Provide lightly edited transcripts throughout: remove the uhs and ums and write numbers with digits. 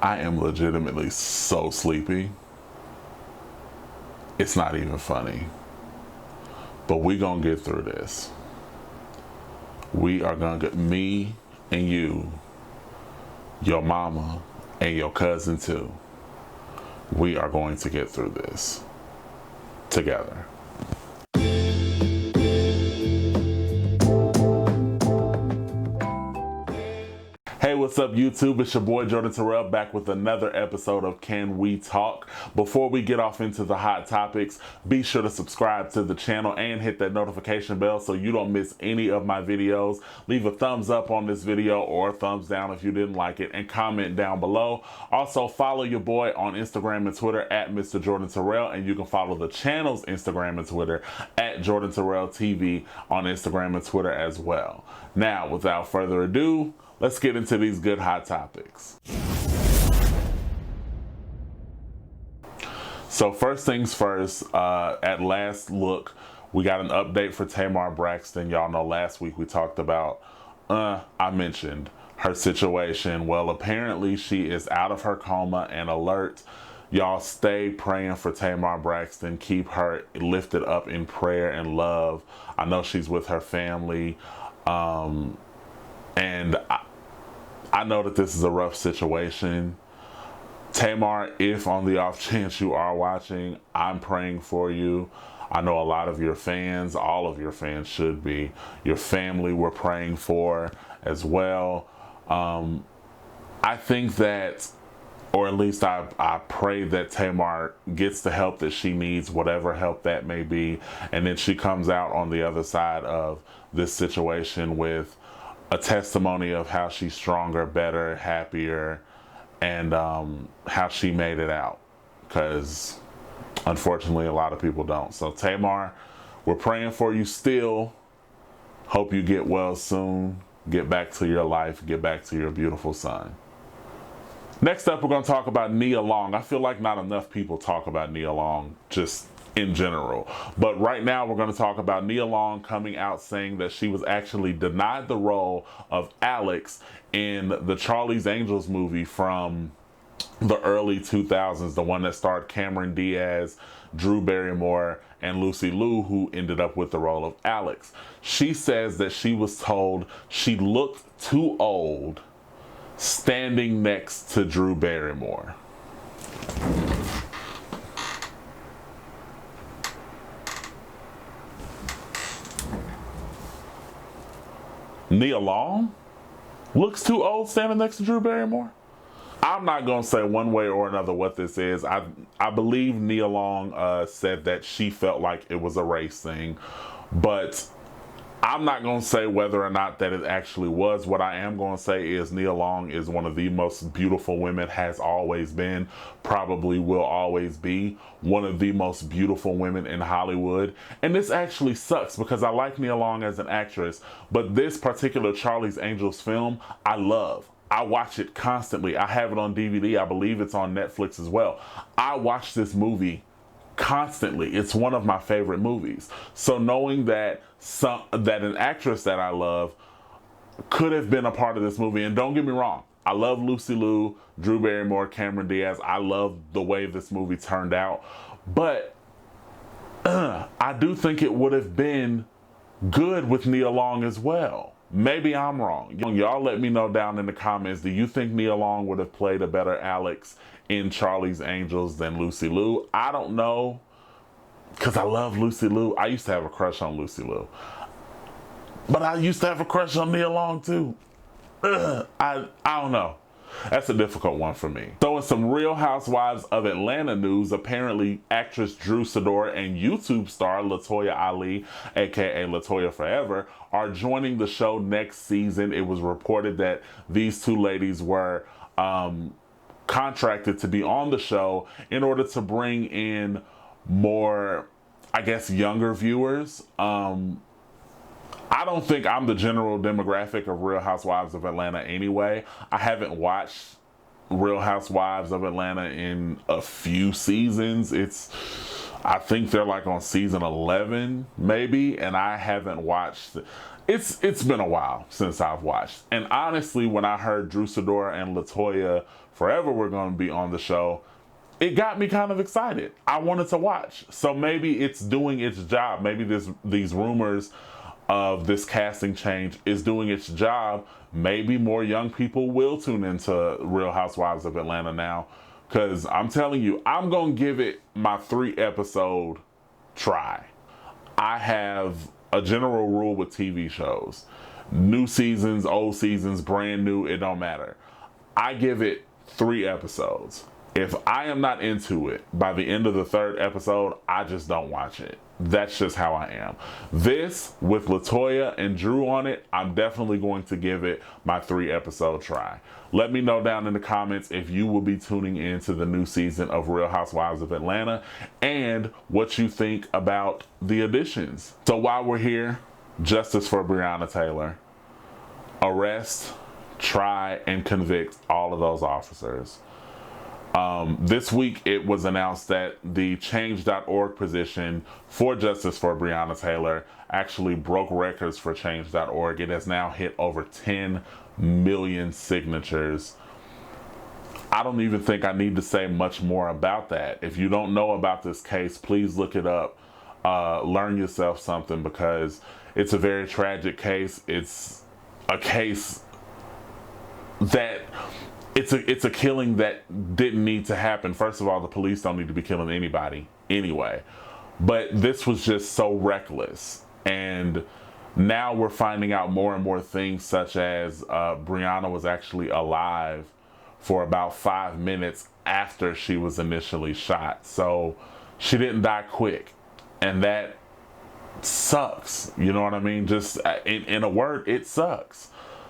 I am legitimately so sleepy. It's not even funny. But we gonna get through this. We are gonna get, me and you, your mama, and your cousin too. We are going to get through this together. Hey, what's up YouTube? It's your boy Jordan Terrell back with another episode of Can We Talk? Before we get off into the hot topics, be sure to subscribe to the channel and hit that notification bell so you don't miss any of my videos. Leave a thumbs up on this video or a thumbs down if you didn't like it, and comment down below. Also, follow your boy on Instagram and Twitter at Mr. Jordan Terrell, and you can follow the channel's Instagram and Twitter at Jordan Terrell TV on Instagram and Twitter as well. Now, without further ado, let's get into these good hot topics. So first things first, at last look, we got an update for Tamar Braxton. Y'all know last week we talked about, I mentioned her situation. Well, apparently she is out of her coma and alert. Y'all stay praying for Tamar Braxton. Keep her lifted up in prayer and love. I know she's with her family. And I know that this is a rough situation. Tamar, if on the off chance you are watching, I'm praying for you. I know a lot of your fans, all of your fans should be. Your family we're praying for as well. I think that, or at least I pray that Tamar gets the help that she needs, whatever help that may be. And then she comes out on the other side of this situation with a testimony of how she's stronger, better, happier, and how she made it out. Because unfortunately, a lot of people don't. So Tamar, we're praying for you still. Hope you get well soon. Get back to your life. Get back to your beautiful son. Next up, we're going to talk about Nia Long. I feel like not enough people talk about Nia Long just in general. But right now we're going to talk about Nia Long coming out saying that she was actually denied the role of Alex in the Charlie's Angels movie from the early 2000s, the one that starred Cameron Diaz, Drew Barrymore, and Lucy Liu, who ended up with the role of Alex. She says that she was told she looked too old standing next to Drew Barrymore. Nia Long looks too old standing next to Drew Barrymore? I'm not going to say one way or another what this is. I believe Nia Long said that she felt like it was a race thing, but I'm not going to say whether or not that it actually was. What I am going to say is Nia Long is one of the most beautiful women, has always been, probably will always be one of the most beautiful women in Hollywood. And this actually sucks because I like Nia Long as an actress, but this particular Charlie's Angels film, I love. I watch it constantly. I have it on DVD. I believe it's on Netflix as well. I watch this movie constantly. It's one of my favorite movies. So knowing that that an actress that I love could have been a part of this movie, and don't get me wrong, I love Lucy Liu, Drew Barrymore, Cameron Diaz. I love the way this movie turned out, but I do think it would have been good with Nia Long as well. Maybe I'm wrong. Y'all let me know down in the comments. Do you think Nia Long would have played a better Alex in Charlie's Angels than Lucy Liu? I don't know, because I love Lucy Liu. I used to have a crush on Lucy Liu, but I used to have a crush on Nia Long too. I don't know. That's a difficult one for me. So in some Real Housewives of Atlanta news, apparently actress Drew Sidora and YouTube star LaToya Ali, aka LaToya Forever, are joining the show next season. It was reported that these two ladies were contracted to be on the show in order to bring in more, I guess, younger viewers. I don't think I'm the general demographic of Real Housewives of Atlanta anyway. I haven't watched Real Housewives of Atlanta in a few seasons. I think they're like on season 11 maybe, and I haven't watched it. It's been a while since I've watched. And honestly, when I heard Sidora and LaToya Forever were going to be on the show, it got me kind of excited. I wanted to watch. So maybe it's doing its job. Maybe these rumors of this casting change is doing its job. Maybe more young people will tune into Real Housewives of Atlanta now. Because I'm telling you, I'm going to give it my 3-episode try. I have a general rule with TV shows. New seasons, old seasons, brand new, it don't matter. I give it 3 episodes. If I am not into it by the end of the 3rd episode, I just don't watch it. That's just how I am. This, with LaToya and Drew on it, I'm definitely going to give it my 3-episode try. Let me know down in the comments if you will be tuning in to the new season of Real Housewives of Atlanta and what you think about the additions. So while we're here, justice for Breonna Taylor. Arrest, try, and convict all of those officers. This week it was announced that the change.org petition for justice for Breonna Taylor actually broke records for change.org. It has now hit over 10 million signatures. I don't even think I need to say much more about that. If you don't know about this case, please look it up. Learn yourself something, because it's a very tragic case. It's a case that it's a killing that didn't need to happen. First of all, the police don't need to be killing anybody anyway. But this was just so reckless. And now we're finding out more and more things, such as Breonna was actually alive for about 5 minutes after she was initially shot. So she didn't die quick. And that sucks. You know what I mean? Just in a word, it sucks.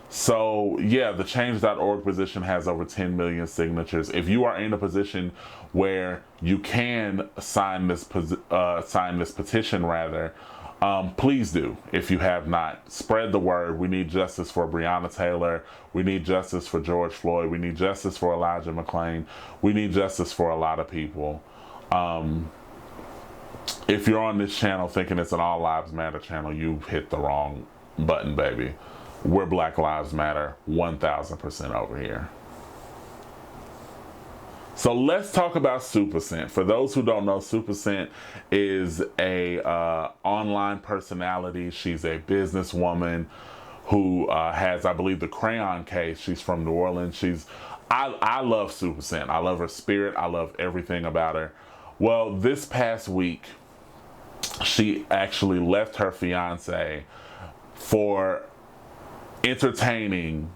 So yeah, the change.org petition has over 10 million signatures. If you are in a position where you can sign this petition, rather, please do. If you have not, spread the word. We need justice for Breonna Taylor. We need justice for George Floyd. We need justice for Elijah McClain. We need justice for a lot of people. If you're on this channel thinking it's an All Lives Matter channel, you've hit the wrong button, baby. We're Black Lives Matter 1000% over here. So let's talk about Supercent. For those who don't know, Supercent is a online personality. She's a businesswoman who has, I believe, the Crayon case. She's from New Orleans. I love Supercent. I love her spirit. I love everything about her. Well, this past week, she actually left her fiance for entertaining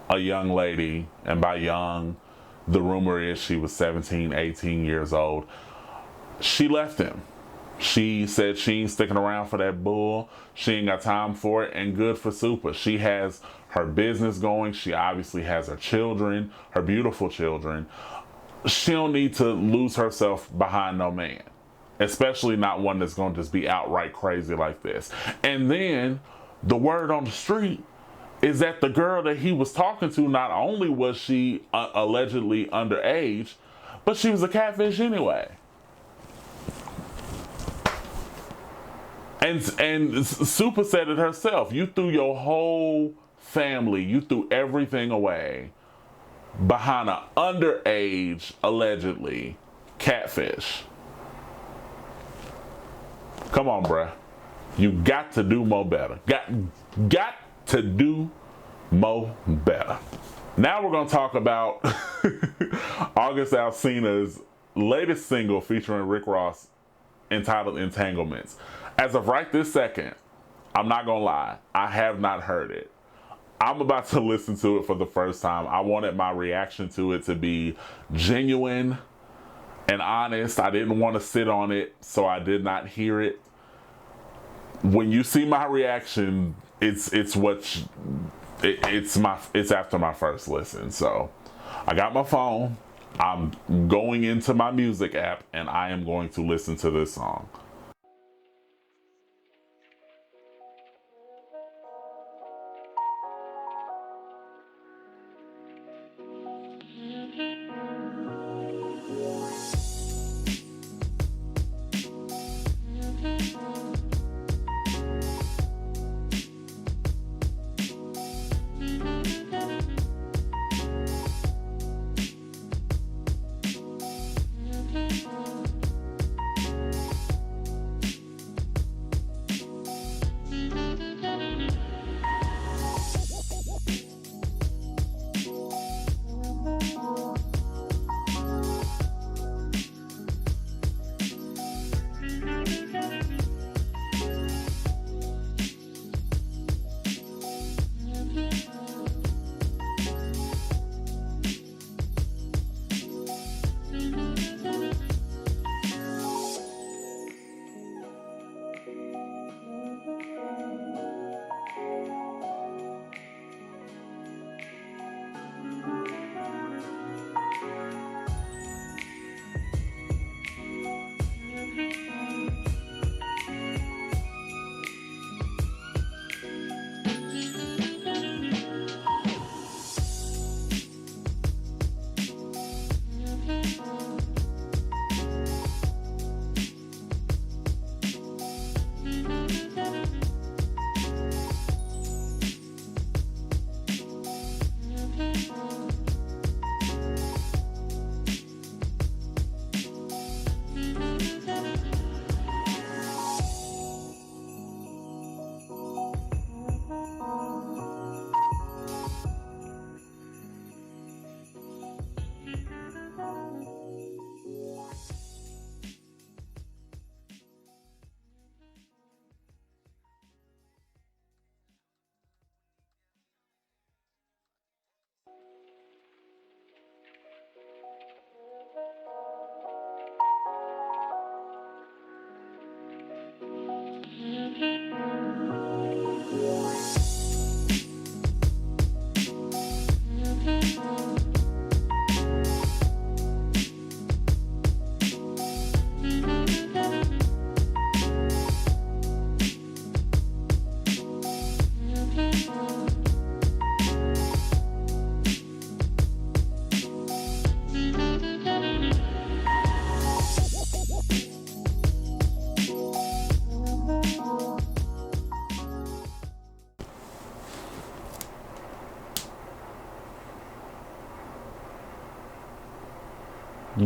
a young lady, and by young, the rumor is she was 17, 18 years old. She left him. She said she ain't sticking around for that bull. She ain't got time for it, and good for Super. She has her business going. She obviously has her children, her beautiful children. She don't need to lose herself behind no man, especially not one that's going to just be outright crazy like this. And then the word on the street is that the girl that he was talking to, not only was she allegedly underage, but she was a catfish anyway. And Super said it herself. You threw your whole family, you threw everything away behind an underage, allegedly, catfish. Come on, bruh. You got to do more better. Got to do more better. Now we're going to talk about August Alsina's latest single featuring Rick Ross, entitled Entanglements. As of right this second, I'm not going to lie, I have not heard it. I'm about to listen to it for the first time. I wanted my reaction to it to be genuine and honest. I didn't want to sit on it, so I did not hear it. When you see my reaction, it's after my first listen. So I got my phone, I'm going into my music app, and I am going to listen to this song.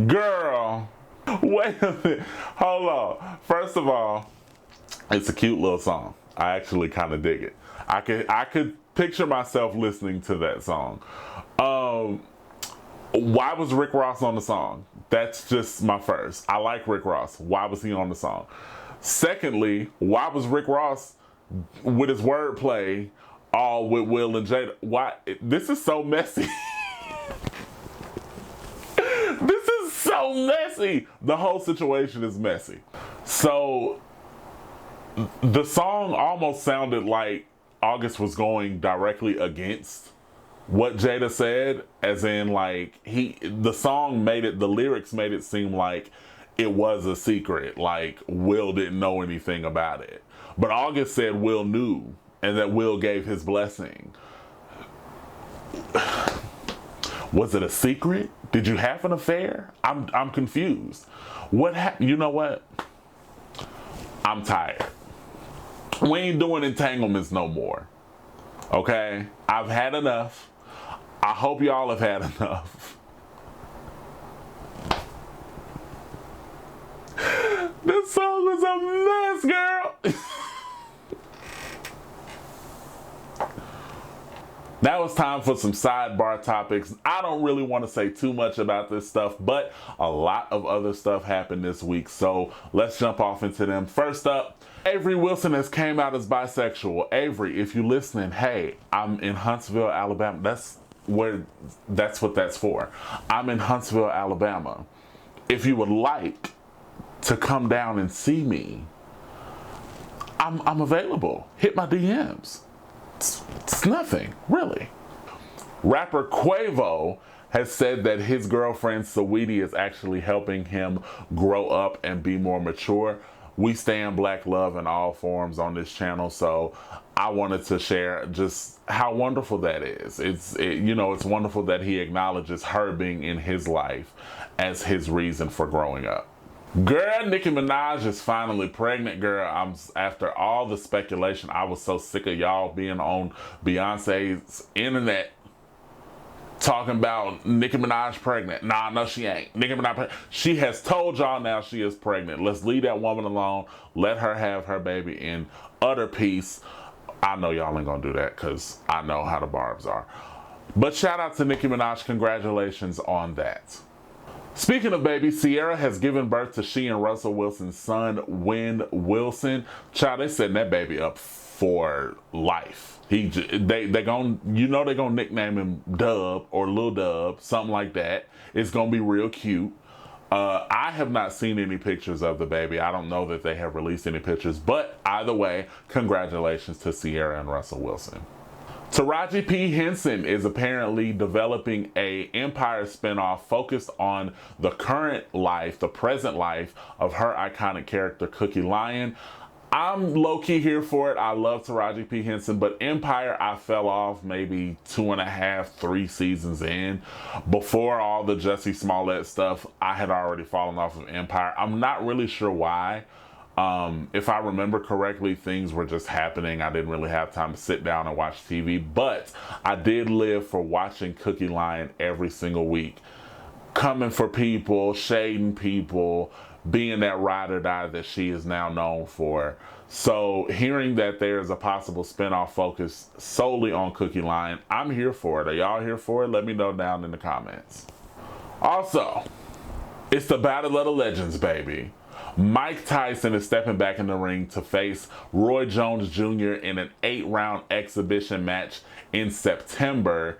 Girl, wait a minute. Hold on. First of all, it's a cute little song. I actually kind of dig it. I could picture myself listening to that song. Why was Rick Ross on the song? That's just my first. I like Rick Ross. Why was he on the song? Secondly, why was Rick Ross with his wordplay all with Will and Jada? Why? This is so messy. This is so messy. The whole situation is messy. So the song almost sounded like August was going directly against what Jada said, as in like the song made it, the lyrics made it seem like it was a secret, like Will didn't know anything about it. But August said Will knew and that Will gave his blessing. Was it a secret? Did you have an affair? I'm confused. What happened? You know what? I'm tired. We ain't doing entanglements no more. Okay? I've had enough. I hope y'all have had enough. This song was a mess, girl. Now it's time for some sidebar topics. I don't really want to say too much about this stuff, but a lot of other stuff happened this week, so let's jump off into them. First up, Avery Wilson has came out as bisexual. Avery, if you're listening, hey, I'm in Huntsville, Alabama. That's what that's for. I'm in Huntsville, Alabama. If you would like to come down and see me, I'm available. Hit my DMs. It's nothing, really. Rapper Quavo has said that his girlfriend Saweetie is actually helping him grow up and be more mature. We stand black love in all forms on this channel, so I wanted to share just how wonderful that is. It's wonderful that he acknowledges her being in his life as his reason for growing up. Girl, Nicki Minaj is finally pregnant, girl. After all the speculation, I was so sick of y'all being on Beyonce's internet talking about Nicki Minaj pregnant. Nah, no, she ain't. Nicki Minaj, she has told y'all now she is pregnant. Let's leave that woman alone. Let her have her baby in utter peace. I know y'all ain't gonna do that because I know how the barbs are. But shout out to Nicki Minaj. Congratulations on that. Speaking of babies, Ciara has given birth to she and Russell Wilson's son, Wynn Wilson. Child, they setting that baby up for life. They gonna nickname him Dub or Lil Dub, something like that. It's gonna be real cute. I have not seen any pictures of the baby. I don't know that they have released any pictures, but either way, congratulations to Ciara and Russell Wilson. Taraji P. Henson is apparently developing a Empire spinoff focused on the current life, the present life of her iconic character, Cookie Lyon. I'm low-key here for it. I love Taraji P. Henson, but Empire, I fell off maybe 2.5, 3 seasons in. Before all the Jussie Smollett stuff, I had already fallen off of Empire. I'm not really sure why. If I remember correctly, things were just happening. I didn't really have time to sit down and watch TV, but I did live for watching Cookie Lyon every single week. Coming for people, shading people, being that ride or die that she is now known for. So hearing that there's a possible spinoff focused solely on Cookie Lyon, I'm here for it. Are y'all here for it? Let me know down in the comments. Also, it's the Battle of the Legends, baby. Mike Tyson is stepping back in the ring to face Roy Jones Jr. in an 8-round exhibition match in September.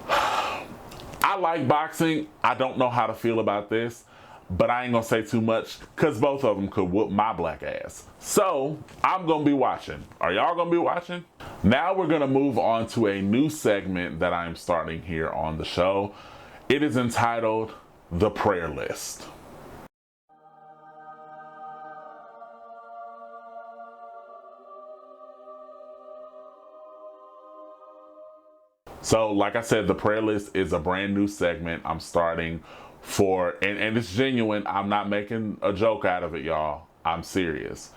I like boxing. I don't know how to feel about this, but I ain't gonna say too much because both of them could whoop my black ass. So I'm gonna be watching. Are y'all gonna be watching? Now we're gonna move on to a new segment that I'm starting here on the show. It is entitled The Prayer List. So, like I said, the prayer list is a brand new segment I'm starting for, and it's genuine. I'm not making a joke out of it, y'all. I'm serious.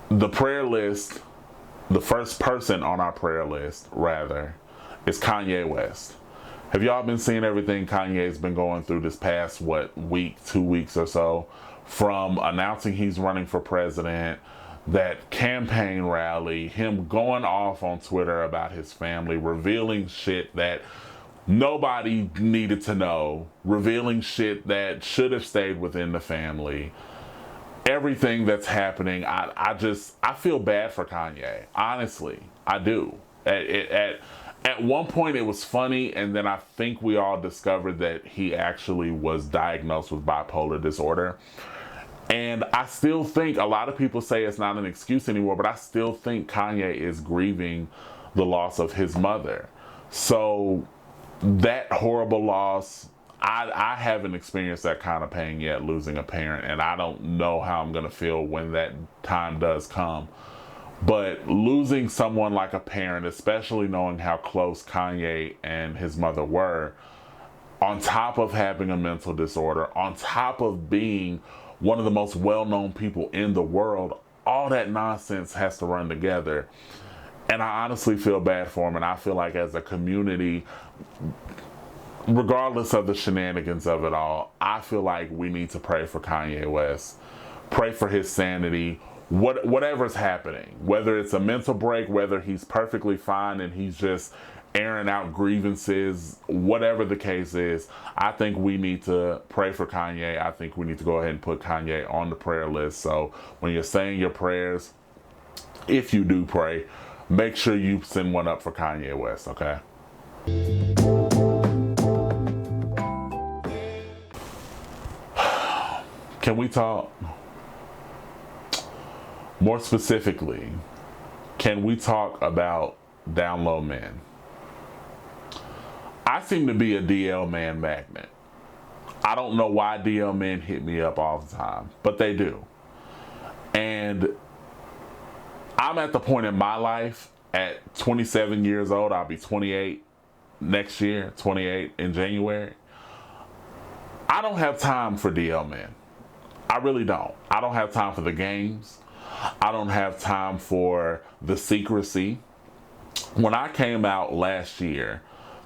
The prayer list, the first person on our prayer list, rather, is Kanye West. Have y'all been seeing everything Kanye's been going through this past, what, week, 2 weeks or so? From announcing he's running for president, that campaign rally, him going off on Twitter about his family, revealing shit that nobody needed to know, revealing shit that should have stayed within the family. Everything that's happening, I feel bad for Kanye. Honestly, I do. At one point it was funny, and then I think we all discovered that he actually was diagnosed with bipolar disorder. And I still think, a lot of people say it's not an excuse anymore, but I still think Kanye is grieving the loss of his mother. So that horrible loss, I haven't experienced that kind of pain yet, losing a parent, and I don't know how I'm going to feel when that time does come. But losing someone like a parent, especially knowing how close Kanye and his mother were, on top of having a mental disorder, on top of being one of the most well-known people in the world, all that nonsense has to run together. And I honestly feel bad for him, and I feel like as a community, regardless of the shenanigans of it all, I feel like we need to pray for Kanye West, pray for his sanity, whatever's happening, whether it's a mental break, whether he's perfectly fine and he's just airing out grievances, whatever the case is, I think we need to pray for Kanye. I think we need to go ahead and put Kanye on the prayer list. So when you're saying your prayers, if you do pray, make sure you send one up for Kanye West, okay? Can we talk? More specifically, can we talk about down low men? I seem to be a DL man magnet. I don't know why DL men hit me up all the time, but they do. And I'm at the point in my life, at 27 years old, I'll be 28 next year, 28 in January. I don't have time for DL men. I really don't. I don't have time for the games. I don't have time for the secrecy. When I came out last year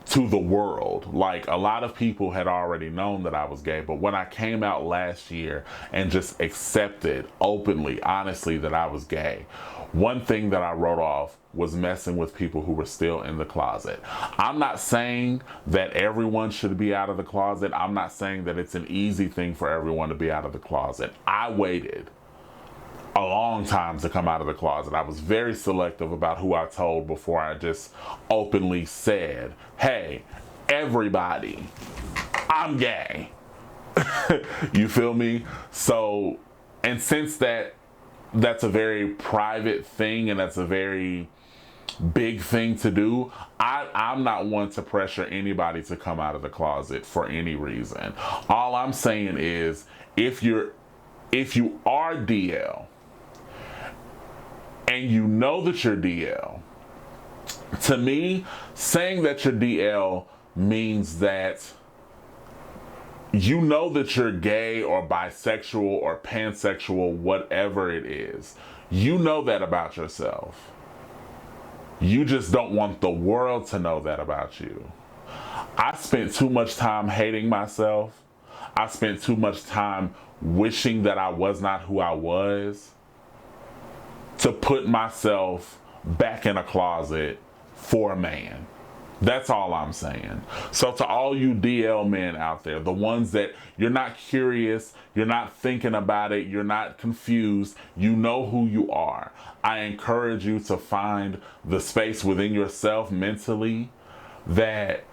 to the world, like, a lot of people had already known that I was gay, but when I came out last year and just accepted openly, honestly, that I was gay, one thing that I wrote off was messing with people who were still in the closet. I'm not saying that everyone should be out of the closet. I'm not saying that it's an easy thing for everyone to be out of the closet. I waited a long time to come out of the closet. I was very selective about who I told before I just openly said, hey, everybody, I'm gay. You feel me? So, and since that's a very private thing and that's a very big thing to do, I'm not one to pressure anybody to come out of the closet for any reason. All I'm saying is, if you are DL, and you know that you're DL, to me, saying that you're DL means that you know that you're gay or bisexual or pansexual, whatever it is. You know that about yourself. You just don't want the world to know that about you. I spent too much time hating myself. I spent too much time wishing that I was not who I was, to put myself back in a closet for a man. That's all I'm saying. So to all you DL men out there, the ones that you're not curious, you're not thinking about it, you're not confused, you know who you are, I encourage you to find the space within yourself mentally that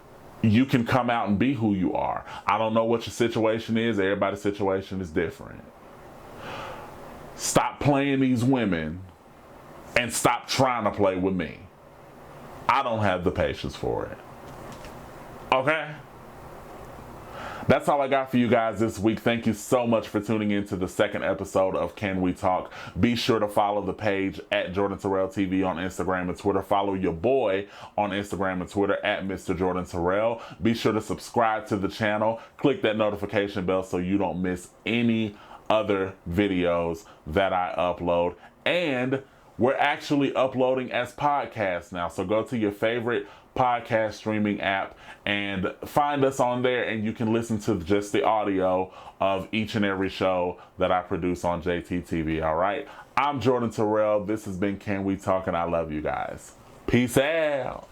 you can come out and be who you are. I don't know what your situation is. Everybody's situation is different. Stop playing these women and stop trying to play with me. I don't have the patience for it. Okay? That's all I got for you guys this week. Thank you so much for tuning in to the second episode of Can We Talk. Be sure to follow the page at Jordan Terrell TV on Instagram and Twitter. Follow your boy on Instagram and Twitter at Mr. Jordan Terrell. Be sure to subscribe to the channel. Click that notification bell so you don't miss any other videos that I upload. And we're actually uploading as podcasts now. So go to your favorite podcast streaming app and find us on there, and you can listen to just the audio of each and every show that I produce on JTTV. All right, I'm Jordan Terrell. This has been Can We Talk, and I love you guys. Peace out.